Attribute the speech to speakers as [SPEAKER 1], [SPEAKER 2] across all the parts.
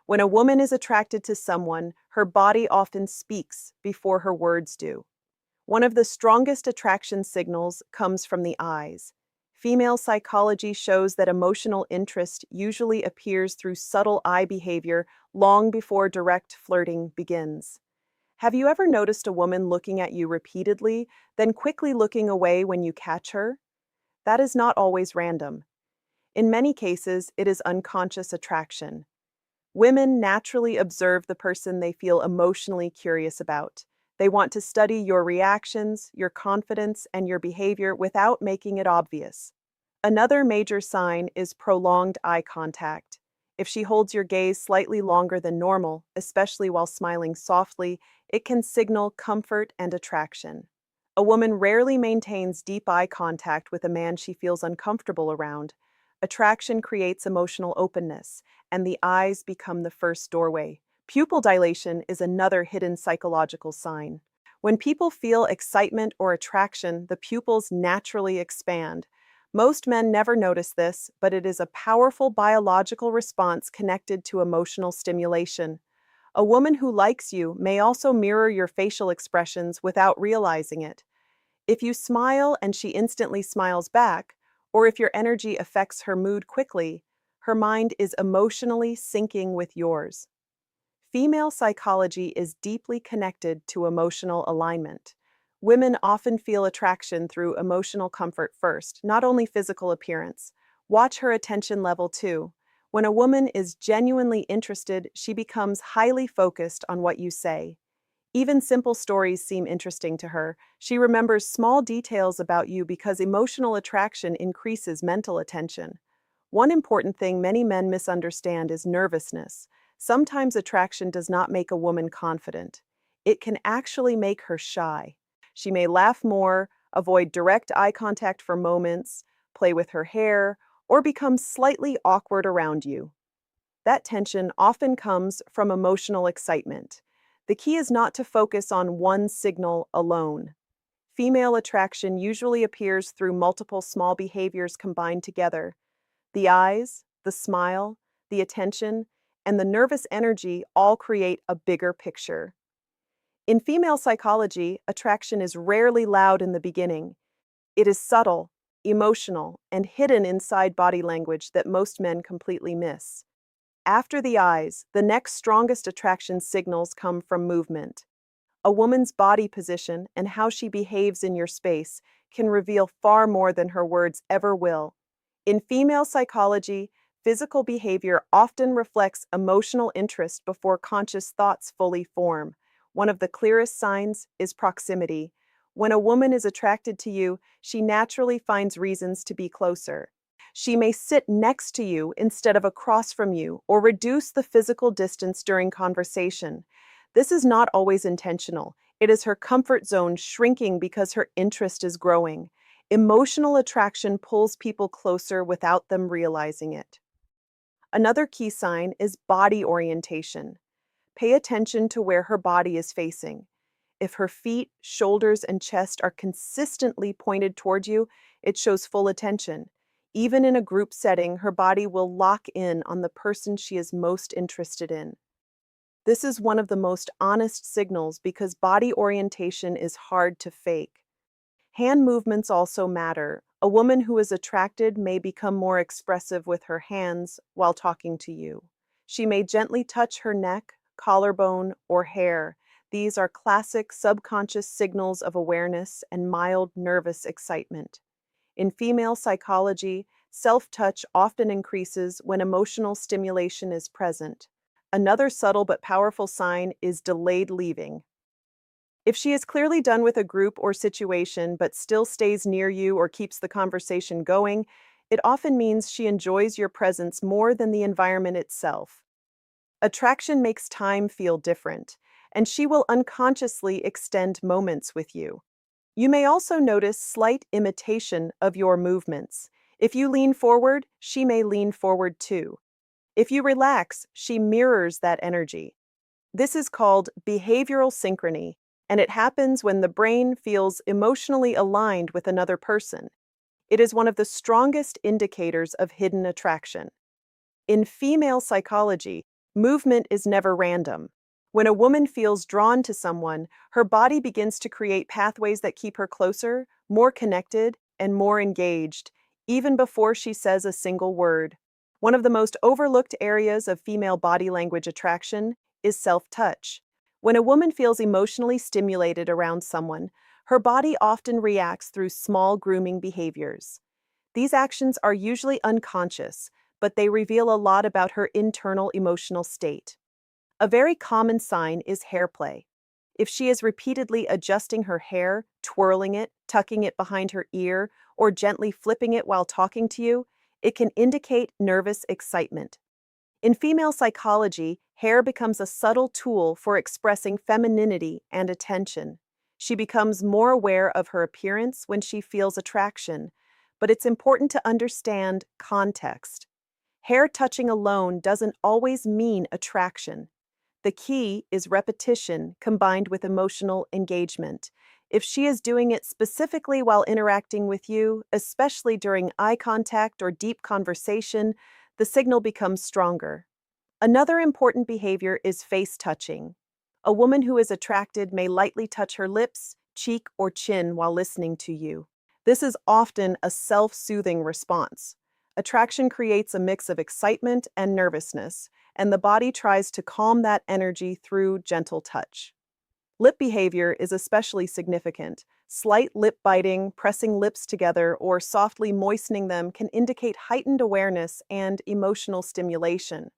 [SPEAKER 1] When a woman is attracted to someone, her body often speaks before her words do. One of the strongest attraction signals comes from the eyes. Female psychology shows that emotional interest usually appears through subtle eye behavior long before direct flirting begins. Have you ever noticed a woman looking at you repeatedly, then quickly looking away when you catch her? That is not always random. In many cases, it is unconscious attraction. Women naturally observe the person they feel emotionally curious about. They want to study your reactions, your confidence, and your behavior without making it obvious. Another major sign is prolonged eye contact. If she holds your gaze slightly longer than normal, especially while smiling softly, it can signal comfort and attraction. A woman rarely maintains deep eye contact with a man she feels uncomfortable around. Attraction creates emotional openness, and the eyes become the first doorway. Pupil dilation is another hidden psychological sign. When people feel excitement or attraction, the pupils naturally expand. Most men never notice this, but it is a powerful biological response connected to emotional stimulation. A woman who likes you may also mirror your facial expressions without realizing it. If you smile and she instantly smiles back, or if your energy affects her mood quickly, her mind is emotionally syncing with yours. Female psychology is deeply connected to emotional alignment. Women often feel attraction through emotional comfort first, not only physical appearance. Watch her attention level too. When a woman is genuinely interested, she becomes highly focused on what you say. Even simple stories seem interesting to her. She remembers small details about you because emotional attraction increases mental attention. One important thing many men misunderstand is nervousness. Sometimes attraction does not make a woman confident. It can actually make her shy. She may laugh more, avoid direct eye contact for moments, play with her hair, or become slightly awkward around you. That tension often comes from emotional excitement. The key is not to focus on one signal alone. Female attraction usually appears through multiple small behaviors combined together. The eyes, the smile, the attention, and the nervous energy all create a bigger picture. In female psychology, attraction is rarely loud in the beginning. It is subtle, emotional, and hidden inside body language that most men completely miss. After the eyes, the next strongest attraction signals come from movement. A woman's body position and how she behaves in your space can reveal far more than her words ever will. In female psychology, physical behavior often reflects emotional interest before conscious thoughts fully form. One of the clearest signs is proximity. When a woman is attracted to you, she naturally finds reasons to be closer. She may sit next to you instead of across from you or reduce the physical distance during conversation. This is not always intentional. It is her comfort zone shrinking because her interest is growing. Emotional attraction pulls people closer without them realizing it. Another key sign is body orientation. Pay attention to where her body is facing. If her feet, shoulders, and chest are consistently pointed toward you, it shows full attention. Even in a group setting, her body will lock in on the person she is most interested in. This is one of the most honest signals because body orientation is hard to fake. Hand movements also matter. A woman who is attracted may become more expressive with her hands while talking to you. She may gently touch her neck, collarbone, or hair. These are classic subconscious signals of awareness and mild nervous excitement. In female psychology, self-touch often increases when emotional stimulation is present. Another subtle but powerful sign is delayed leaving. If she is clearly done with a group or situation but still stays near you or keeps the conversation going, it often means she enjoys your presence more than the environment itself. Attraction makes time feel different, and she will unconsciously extend moments with you. You may also notice slight imitation of your movements. If you lean forward, she may lean forward too. If you relax, she mirrors that energy. This is called behavioral synchrony, and it happens when the brain feels emotionally aligned with another person. It is one of the strongest indicators of hidden attraction. In female psychology, Movement is never random. When a woman feels drawn to someone, her body begins to create pathways that keep her closer, more connected, and more engaged, even before she says a single word. One of the most overlooked areas of female body language attraction is self-touch. When a woman feels emotionally stimulated around someone, her body often reacts through small grooming behaviors. These actions are usually unconscious, but they reveal a lot about her internal emotional state. A very common sign is hair play. If she is repeatedly adjusting her hair, twirling it, tucking it behind her ear, or gently flipping it while talking to you, it can indicate nervous excitement. In female psychology, hair becomes a subtle tool for expressing femininity and attention. She becomes more aware of her appearance when she feels attraction, but it's important to understand context. Hair touching alone doesn't always mean attraction. The key is repetition combined with emotional engagement. If she is doing it specifically while interacting with you, especially during eye contact or deep conversation, the signal becomes stronger. Another important behavior is face touching. A woman who is attracted may lightly touch her lips, cheek, or chin while listening to you. This is often a self-soothing response. Attraction creates a mix of excitement and nervousness, and the body tries to calm that energy through gentle touch. Lip behavior is especially significant. Slight lip biting, pressing lips together, or softly moistening them can indicate heightened awareness and emotional stimulation.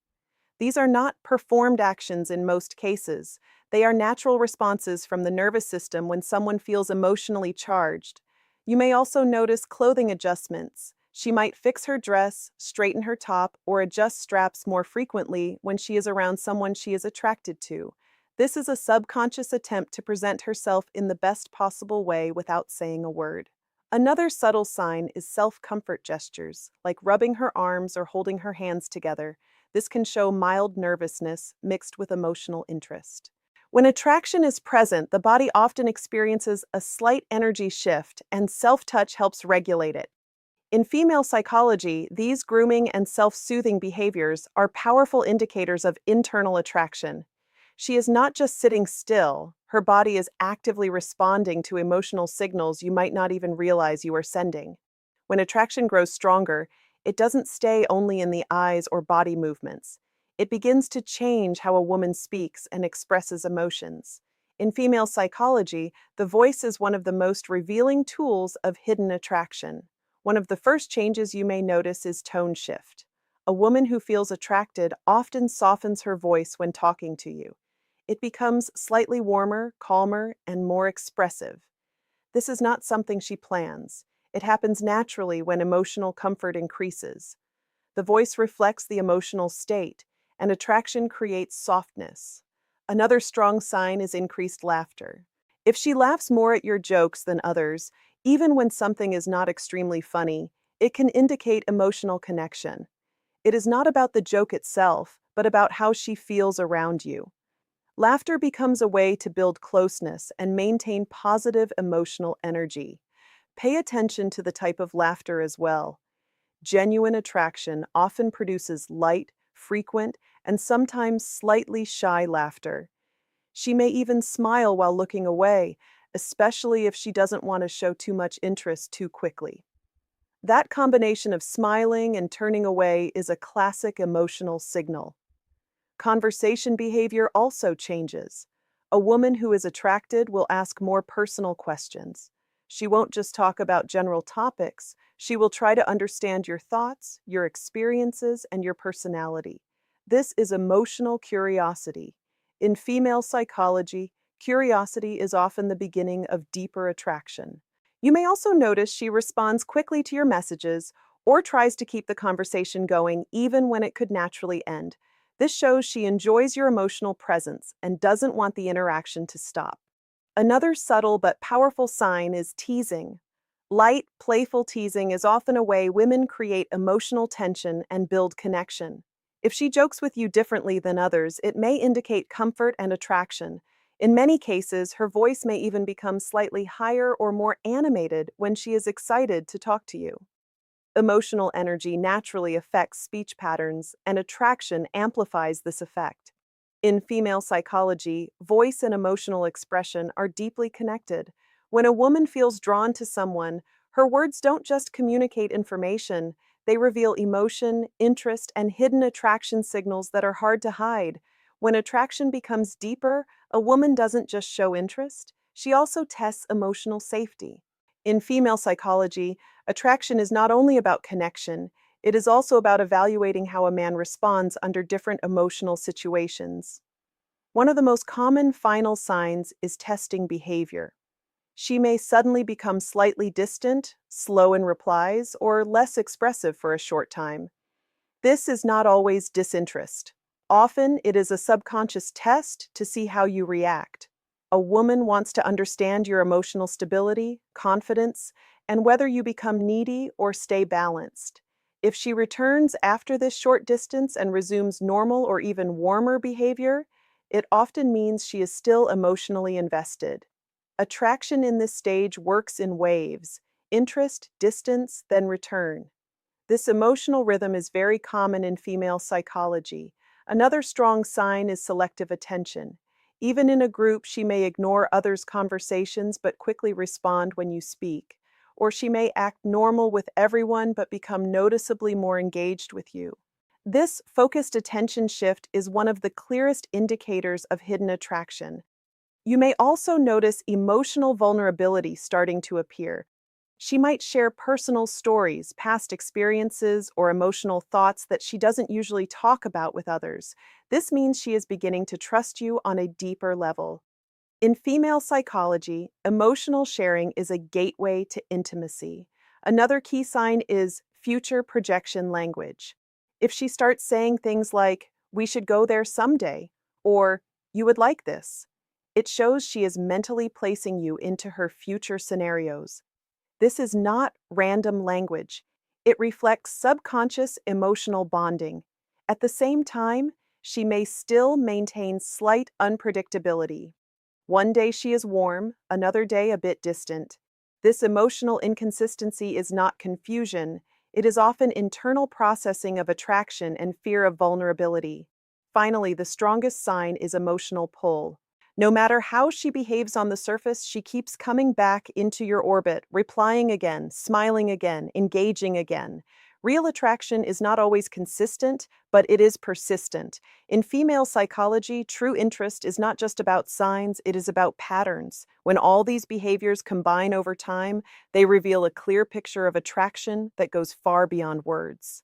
[SPEAKER 1] These are not performed actions in most cases. They are natural responses from the nervous system when someone feels emotionally charged. You may also notice clothing adjustments. She might fix her dress, straighten her top, or adjust straps more frequently when she is around someone she is attracted to. This is a subconscious attempt to present herself in the best possible way without saying a word. Another subtle sign is self-comfort gestures, like rubbing her arms or holding her hands together. This can show mild nervousness mixed with emotional interest. When attraction is present, the body often experiences a slight energy shift, and self-touch helps regulate it. In female psychology, these grooming and self-soothing behaviors are powerful indicators of internal attraction. She is not just sitting still, her body is actively responding to emotional signals you might not even realize you are sending. When attraction grows stronger, it doesn't stay only in the eyes or body movements. It begins to change how a woman speaks and expresses emotions. In female psychology, the voice is one of the most revealing tools of hidden attraction. One of the first changes you may notice is tone shift. A woman who feels attracted often softens her voice when talking to you. It becomes slightly warmer, calmer, and more expressive. This is not something she plans. It happens naturally when emotional comfort increases. The voice reflects the emotional state, and attraction creates softness. Another strong sign is increased laughter. If she laughs more at your jokes than others, even when something is not extremely funny, it can indicate emotional connection. It is not about the joke itself, but about how she feels around you. Laughter becomes a way to build closeness and maintain positive emotional energy. Pay attention to the type of laughter as well. Genuine attraction often produces light, frequent, and sometimes slightly shy laughter. She may even smile while looking away, especially if she doesn't want to show too much interest too quickly. That combination of smiling and turning away is a classic emotional signal. Conversation behavior also changes. A woman who is attracted will ask more personal questions. She won't just talk about general topics, she will try to understand your thoughts, your experiences, and your personality. This is emotional curiosity. In female psychology, curiosity is often the beginning of deeper attraction. You may also notice she responds quickly to your messages or tries to keep the conversation going even when it could naturally end. This shows she enjoys your emotional presence and doesn't want the interaction to stop. Another subtle but powerful sign is teasing. Light, playful teasing is often a way women create emotional tension and build connection. If she jokes with you differently than others, it may indicate comfort and attraction. In many cases, her voice may even become slightly higher or more animated when she is excited to talk to you. Emotional energy naturally affects speech patterns, and attraction amplifies this effect. In female psychology, voice and emotional expression are deeply connected. When a woman feels drawn to someone, her words don't just communicate information, they reveal emotion, interest, and hidden attraction signals that are hard to hide. When attraction becomes deeper, a woman doesn't just show interest, she also tests emotional safety. In female psychology, attraction is not only about connection, it is also about evaluating how a man responds under different emotional situations. One of the most common final signs is testing behavior. She may suddenly become slightly distant, slow in replies, or less expressive for a short time. This is not always disinterest. Often, it is a subconscious test to see how you react. A woman wants to understand your emotional stability, confidence, and whether you become needy or stay balanced. If she returns after this short distance and resumes normal or even warmer behavior, it often means she is still emotionally invested. Attraction in this stage works in waves: interest, distance, then return. This emotional rhythm is very common in female psychology. Another strong sign is selective attention. Even in a group, she may ignore others' conversations but quickly respond when you speak. Or she may act normal with everyone but become noticeably more engaged with you. This focused attention shift is one of the clearest indicators of hidden attraction. You may also notice emotional vulnerability starting to appear. She might share personal stories, past experiences, or emotional thoughts that she doesn't usually talk about with others. This means she is beginning to trust you on a deeper level. In female psychology, emotional sharing is a gateway to intimacy. Another key sign is future projection language. If she starts saying things like, "We should go there someday," or "You would like this," it shows she is mentally placing you into her future scenarios. This is not random language. It reflects subconscious emotional bonding. At the same time, she may still maintain slight unpredictability. One day she is warm, another day a bit distant. This emotional inconsistency is not confusion, it is often internal processing of attraction and fear of vulnerability. Finally, the strongest sign is emotional pull. No matter how she behaves on the surface, she keeps coming back into your orbit, replying again, smiling again, engaging again. Real attraction is not always consistent, but it is persistent. In female psychology, true interest is not just about signs, it is about patterns. When all these behaviors combine over time, they reveal a clear picture of attraction that goes far beyond words.